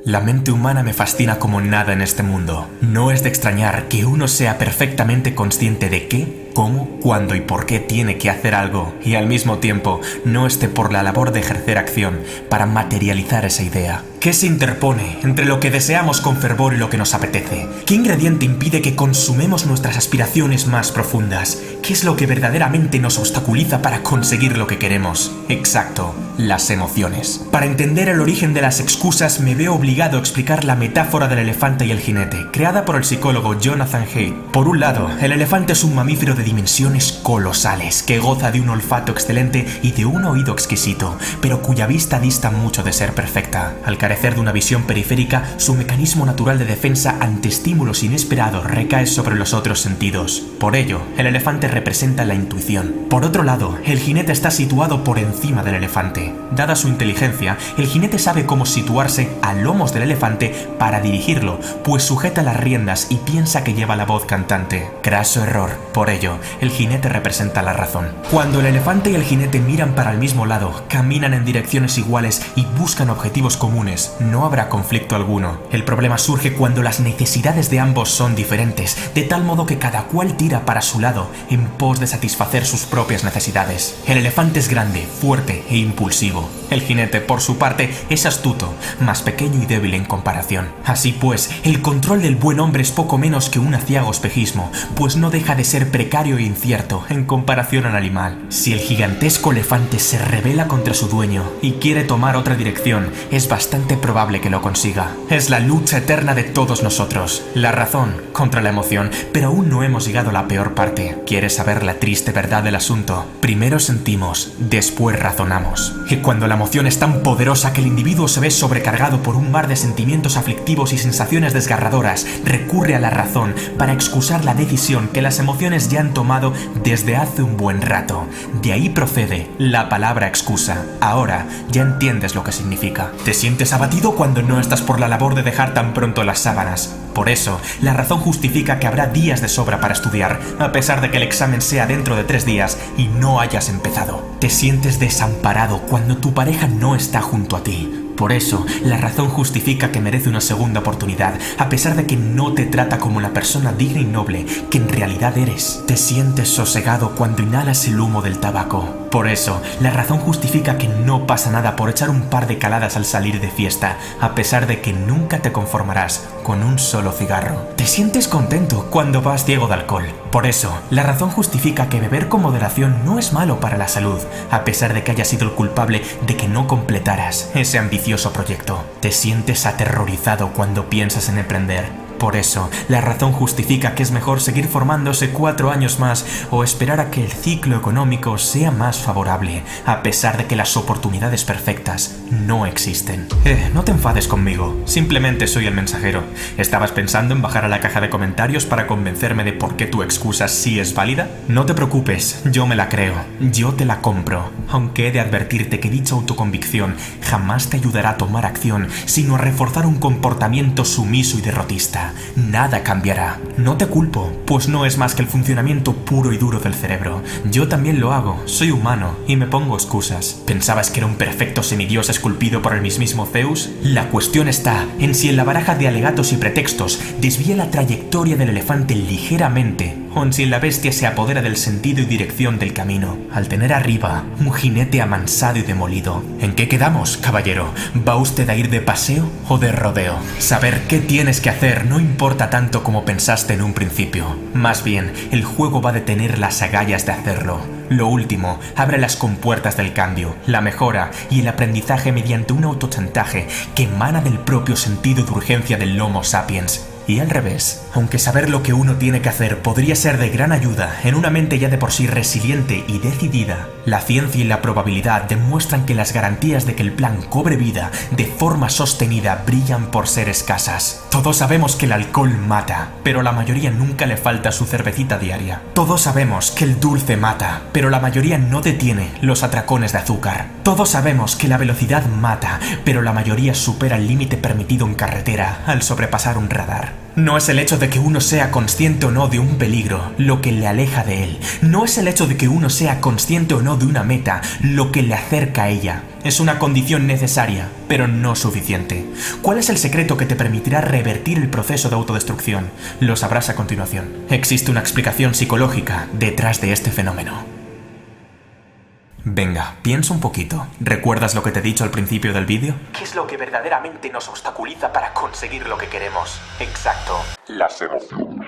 La mente humana me fascina como nada en este mundo. No es de extrañar que uno sea perfectamente consciente de qué, cómo, cuándo y por qué tiene que hacer algo y al mismo tiempo no esté por la labor de ejercer acción para materializar esa idea. ¿Qué se interpone entre lo que deseamos con fervor y lo que nos apetece? ¿Qué ingrediente impide que consumemos nuestras aspiraciones más profundas? ¿Qué es lo que verdaderamente nos obstaculiza para conseguir lo que queremos? Exacto, las emociones. Para entender el origen de las excusas me veo obligado a explicar la metáfora del elefante y el jinete, creada por el psicólogo Jonathan Haidt. Por un lado, el elefante es un mamífero de dimensiones colosales, que goza de un olfato excelente y de un oído exquisito, pero cuya vista dista mucho de ser perfecta. Al carecer de una visión periférica, su mecanismo natural de defensa ante estímulos inesperados recae sobre los otros sentidos. Por ello, el elefante representa la intuición. Por otro lado, el jinete está situado por encima del elefante. Dada su inteligencia, el jinete sabe cómo situarse a lomos del elefante para dirigirlo, pues sujeta las riendas y piensa que lleva la voz cantante. Craso error. Por ello, el jinete representa la razón. Cuando el elefante y el jinete miran para el mismo lado, caminan en direcciones iguales y buscan objetivos comunes, no habrá conflicto alguno. El problema surge cuando las necesidades de ambos son diferentes, de tal modo que cada cual tira para su lado en pos de satisfacer sus propias necesidades. El elefante es grande, fuerte e impulsivo. El jinete, por su parte, es astuto, más pequeño y débil en comparación. Así pues, el control del buen hombre es poco menos que un aciago espejismo, pues no deja de ser precario e incierto en comparación al animal. Si el gigantesco elefante se rebela contra su dueño y quiere tomar otra dirección, es bastante probable que lo consiga. Es la lucha eterna de todos nosotros, la razón contra la emoción, pero aún no hemos llegado a la peor parte. ¿Quieres saber la triste verdad del asunto? Primero sentimos, después razonamos. Y cuando la emoción es tan poderosa que el individuo se ve sobrecargado por un mar de sentimientos aflictivos y sensaciones desgarradoras, recurre a la razón para excusar la decisión que las emociones ya han tomado desde hace un buen rato. De ahí procede la palabra excusa. Ahora ya entiendes lo que significa. Te sientes abatido cuando no estás por la labor de dejar tan pronto las sábanas. Por eso, la razón justifica que habrá días de sobra para estudiar, a pesar de que el examen sea dentro de 3 días y no hayas empezado. Te sientes desamparado cuando tu pareja no está junto a ti. Por eso, la razón justifica que merece una segunda oportunidad, a pesar de que no te trata como la persona digna y noble que en realidad eres. Te sientes sosegado cuando inhalas el humo del tabaco. Por eso, la razón justifica que no pasa nada por echar un par de caladas al salir de fiesta, a pesar de que nunca te conformarás con un solo cigarro. Te sientes contento cuando vas ciego de alcohol. Por eso, la razón justifica que beber con moderación no es malo para la salud, a pesar de que hayas sido el culpable de que no completaras ese ambicioso proyecto. Te sientes aterrorizado cuando piensas en emprender. Por eso, la razón justifica que es mejor seguir formándose 4 años más o esperar a que el ciclo económico sea más favorable, a pesar de que las oportunidades perfectas no existen. No te enfades conmigo, simplemente soy el mensajero. ¿Estabas pensando en bajar a la caja de comentarios para convencerme de por qué tu excusa sí es válida? No te preocupes, yo me la creo, yo te la compro, aunque he de advertirte que dicha autoconvicción jamás te ayudará a tomar acción, sino a reforzar un comportamiento sumiso y derrotista. Nada cambiará. No te culpo, pues no es más que el funcionamiento puro y duro del cerebro. Yo también lo hago, soy humano y me pongo excusas. ¿Pensabas que era un perfecto semidios esculpido por el mismísimo Zeus? La cuestión está en si en la baraja de alegatos y pretextos desvía la trayectoria del elefante ligeramente, o en si la bestia se apodera del sentido y dirección del camino, al tener arriba un jinete amansado y demolido. ¿En qué quedamos, caballero? ¿Va usted a ir de paseo o de rodeo? Saber qué tienes que hacer no importa tanto como pensaste en un principio. Más bien, el juego va a tener las agallas de hacerlo. Lo último abre las compuertas del cambio, la mejora y el aprendizaje mediante un autochantaje que emana del propio sentido de urgencia del Homo sapiens. Y al revés, aunque saber lo que uno tiene que hacer podría ser de gran ayuda en una mente ya de por sí resiliente y decidida, la ciencia y la probabilidad demuestran que las garantías de que el plan cobre vida de forma sostenida brillan por ser escasas. Todos sabemos que el alcohol mata, pero la mayoría nunca le falta su cervecita diaria. Todos sabemos que el dulce mata, pero la mayoría no detiene los atracones de azúcar. Todos sabemos que la velocidad mata, pero la mayoría supera el límite permitido en carretera al sobrepasar un radar. No es el hecho de que uno sea consciente o no de un peligro lo que le aleja de él. No es el hecho de que uno sea consciente o no de una meta lo que le acerca a ella. Es una condición necesaria, pero no suficiente. ¿Cuál es el secreto que te permitirá revertir el proceso de autodestrucción? Lo sabrás a continuación. Existe una explicación psicológica detrás de este fenómeno. Venga, piensa un poquito. ¿Recuerdas lo que te he dicho al principio del vídeo? ¿Qué es lo que verdaderamente nos obstaculiza para conseguir lo que queremos? Exacto. Las emociones.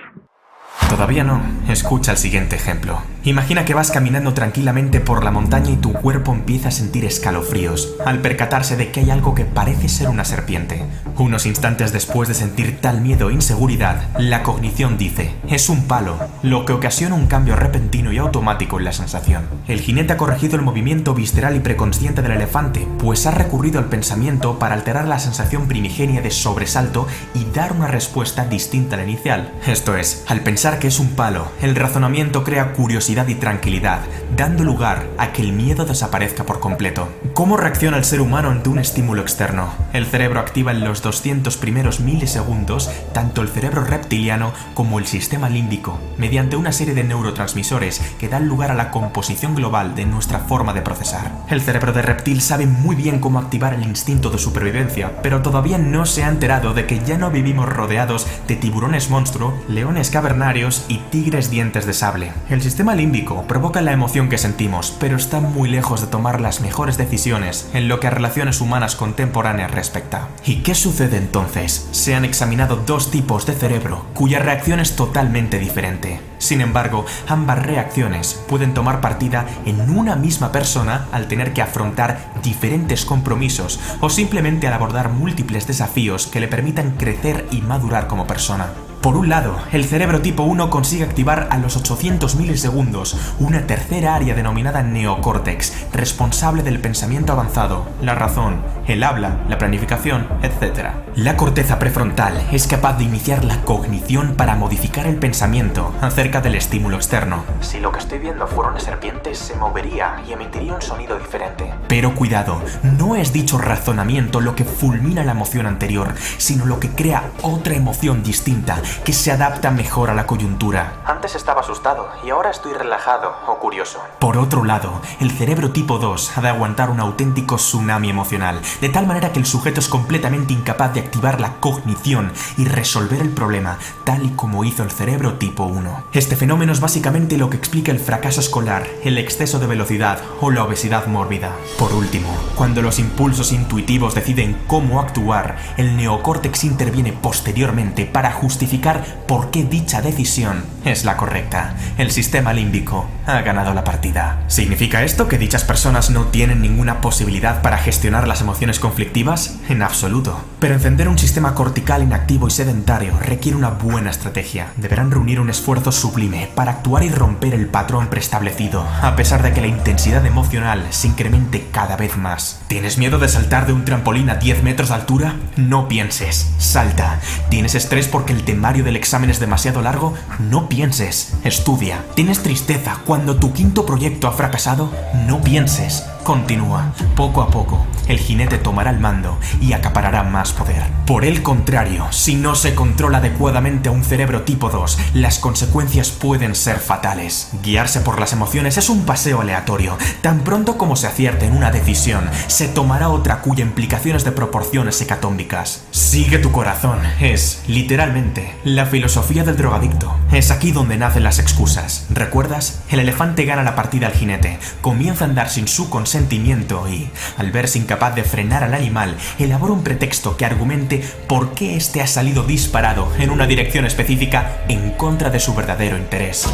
Todavía no. Escucha el siguiente ejemplo. Imagina que vas caminando tranquilamente por la montaña y tu cuerpo empieza a sentir escalofríos al percatarse de que hay algo que parece ser una serpiente. Unos instantes después de sentir tal miedo e inseguridad, la cognición dice, es un palo, lo que ocasiona un cambio repentino y automático en la sensación. El jinete ha corregido el movimiento visceral y preconsciente del elefante, pues ha recurrido al pensamiento para alterar la sensación primigenia de sobresalto y dar una respuesta distinta a la inicial. Esto es, al pensar que es un palo, el razonamiento crea curiosidad y tranquilidad, dando lugar a que el miedo desaparezca por completo. ¿Cómo reacciona el ser humano ante un estímulo externo? El cerebro activa en los 200 primeros milisegundos tanto el cerebro reptiliano como el sistema límbico, mediante una serie de neurotransmisores que dan lugar a la composición global de nuestra forma de procesar. El cerebro de reptil sabe muy bien cómo activar el instinto de supervivencia, pero todavía no se ha enterado de que ya no vivimos rodeados de tiburones monstruo, leones cavernarios y tigres dientes de sable. El sistema límbico provoca la emoción que sentimos, pero está muy lejos de tomar las mejores decisiones en lo que a relaciones humanas contemporáneas respecta. ¿Y qué sucede entonces? Se han examinado dos tipos de cerebro cuya reacción es totalmente diferente. Sin embargo, ambas reacciones pueden tomar partida en una misma persona al tener que afrontar diferentes compromisos o simplemente al abordar múltiples desafíos que le permitan crecer y madurar como persona. Por un lado, el cerebro tipo 1 consigue activar a los 800 milisegundos una tercera área denominada neocórtex, responsable del pensamiento avanzado, la razón, el habla, la planificación, etc. La corteza prefrontal es capaz de iniciar la cognición para modificar el pensamiento acerca del estímulo externo. Si lo que estoy viendo fuera una serpiente, se movería y emitiría un sonido diferente. Pero cuidado, no es dicho razonamiento lo que fulmina la emoción anterior, sino lo que crea otra emoción distinta que se adapta mejor a la coyuntura. Antes estaba asustado y ahora estoy relajado o curioso. Por otro lado, el cerebro tipo 2 ha de aguantar un auténtico tsunami emocional, de tal manera que el sujeto es completamente incapaz de activar la cognición y resolver el problema, tal y como hizo el cerebro tipo 1. Este fenómeno es básicamente lo que explica el fracaso escolar, el exceso de velocidad o la obesidad mórbida. Por último, cuando los impulsos intuitivos deciden cómo actuar, el neocórtex interviene posteriormente para justificar por qué dicha decisión es la correcta. El sistema límbico ha ganado la partida. ¿Significa esto que dichas personas no tienen ninguna posibilidad para gestionar las emociones conflictivas? En absoluto. Pero encender un sistema cortical inactivo y sedentario requiere una buena estrategia. Deberán reunir un esfuerzo sublime para actuar y romper el patrón preestablecido, a pesar de que la intensidad emocional se incremente cada vez más. ¿Tienes miedo de saltar de un trampolín a 10 metros de altura? No pienses, salta. ¿Tienes estrés porque el temario del examen es demasiado largo? No pienses, estudia. ¿Tienes tristeza cuando tu quinto proyecto ha fracasado? No pienses, continúa. Poco a poco, el jinete tomará el mando y acaparará más poder. Por el contrario, si no se controla adecuadamente a un cerebro tipo 2, las consecuencias pueden ser fatales. Guiarse por las emociones es un paseo aleatorio. Tan pronto como se acierte en una decisión, se tomará otra cuya implicación es de proporciones hecatómbicas. Sigue tu corazón es, literalmente, la filosofía del drogadicto. Es aquí donde nacen las excusas. ¿Recuerdas? El elefante gana la partida al jinete, comienza a andar sin su consentimiento y, al verse incapaz de frenar al animal, elabora un pretexto que argumente por qué éste ha salido disparado en una dirección específica en contra de su verdadero interés.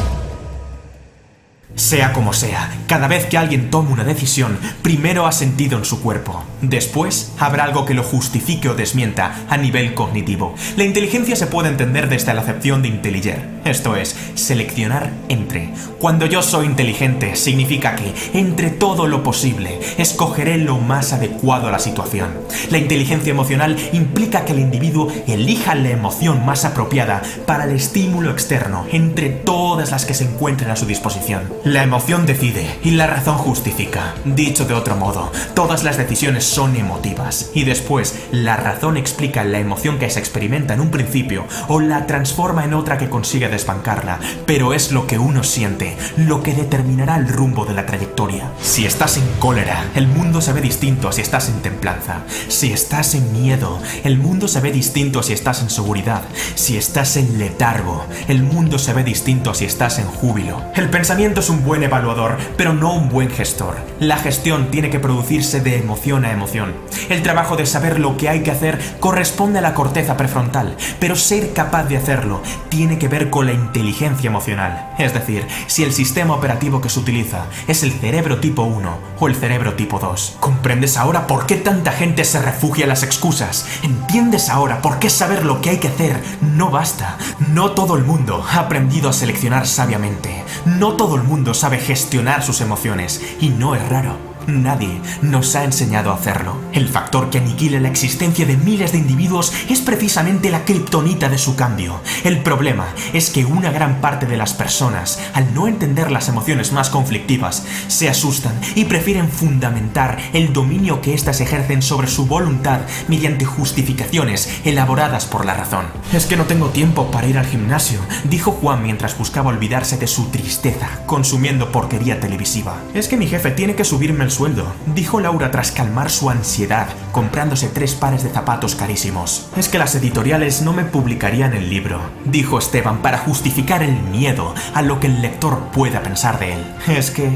Sea como sea, cada vez que alguien toma una decisión, primero ha sentido en su cuerpo. Después, habrá algo que lo justifique o desmienta a nivel cognitivo. La inteligencia se puede entender desde la acepción de intelliger, esto es, seleccionar entre. Cuando yo soy inteligente, significa que, entre todo lo posible, escogeré lo más adecuado a la situación. La inteligencia emocional implica que el individuo elija la emoción más apropiada para el estímulo externo, entre todas las que se encuentren a su disposición. La emoción decide y la razón justifica. Dicho de otro modo, todas las decisiones son emotivas y después la razón explica la emoción que se experimenta en un principio o la transforma en otra que consigue desbancarla, pero es lo que uno siente lo que determinará el rumbo de la trayectoria. Si estás en cólera, el mundo se ve distinto a si estás en templanza. Si estás en miedo, el mundo se ve distinto a si estás en seguridad. Si estás en letargo, el mundo se ve distinto a si estás en júbilo. El pensamiento es un buen evaluador, pero no un buen gestor. La gestión tiene que producirse de emoción a emoción. El trabajo de saber lo que hay que hacer corresponde a la corteza prefrontal, pero ser capaz de hacerlo tiene que ver con la inteligencia emocional. Es decir, si el sistema operativo que se utiliza es el cerebro tipo 1 o el cerebro tipo 2. ¿Comprendes ahora por qué tanta gente se refugia en las excusas? ¿Entiendes ahora por qué saber lo que hay que hacer no basta? No todo el mundo ha aprendido a seleccionar sabiamente. No todo el mundo sabe gestionar sus emociones y no es raro. Nadie nos ha enseñado a hacerlo. El factor que aniquila la existencia de miles de individuos es precisamente la kriptonita de su cambio. El problema es que una gran parte de las personas, al no entender las emociones más conflictivas, se asustan y prefieren fundamentar el dominio que éstas ejercen sobre su voluntad mediante justificaciones elaboradas por la razón. Es que no tengo tiempo para ir al gimnasio, dijo Juan mientras buscaba olvidarse de su tristeza, consumiendo porquería televisiva. Es que mi jefe tiene que subirme el sueldo, dijo Laura tras calmar su ansiedad, comprándose 3 pares de zapatos carísimos. Es que las editoriales no me publicarían el libro, dijo Esteban para justificar el miedo a lo que el lector pueda pensar de él. Es que,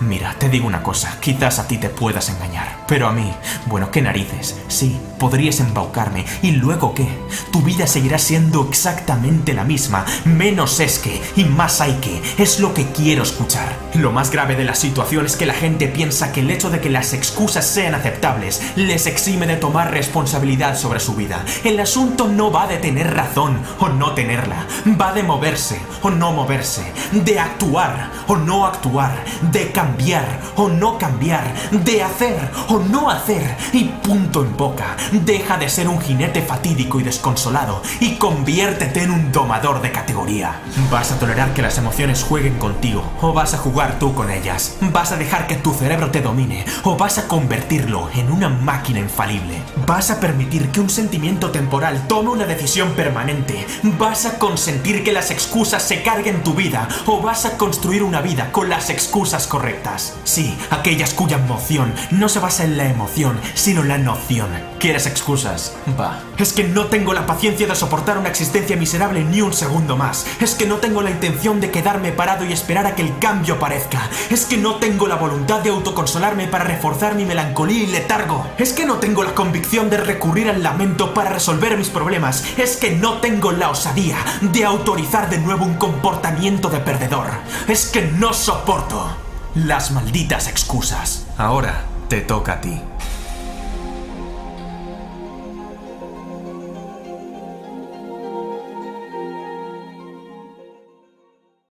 mira, te digo una cosa, quizás a ti te puedas engañar, pero a mí, bueno, qué narices, sí, podrías embaucarme, ¿y luego qué? Tu vida seguirá siendo exactamente la misma, menos es que, y más hay que, es lo que quiero escuchar. Lo más grave de la situación es que la gente piensa que el hecho de que las excusas sean aceptables les exime de tomar responsabilidad sobre su vida. El asunto no va de tener razón o no tenerla, va de moverse o no moverse, de actuar o no actuar, de cambiar o no cambiar, de hacer o no hacer, y punto en boca. Deja de ser un jinete fatídico y desconsolado y conviértete en un domador de categoría. ¿Vas a tolerar que las emociones jueguen contigo o vas a jugar tú con ellas? ¿Vas a dejar que tu cerebro te domine o vas a convertirlo en una máquina infalible? ¿Vas a permitir que un sentimiento temporal tome una decisión permanente? ¿Vas a consentir que las excusas se carguen tu vida o vas a construir una vida con las excusas correctas? Sí, aquellas cuya emoción no se basa en la emoción, sino en la noción. ¿Quieres excusas? Va. Es que no tengo la paciencia de soportar una existencia miserable ni un segundo más. Es que no tengo la intención de quedarme parado y esperar a que el cambio aparezca. Es que no tengo la voluntad de autoconsolarme para reforzar mi melancolía y letargo. Es que no tengo la convicción de recurrir al lamento para resolver mis problemas. Es que no tengo la osadía de autorizar de nuevo un comportamiento de perdedor. Es que no soporto las malditas excusas. Ahora te toca a ti.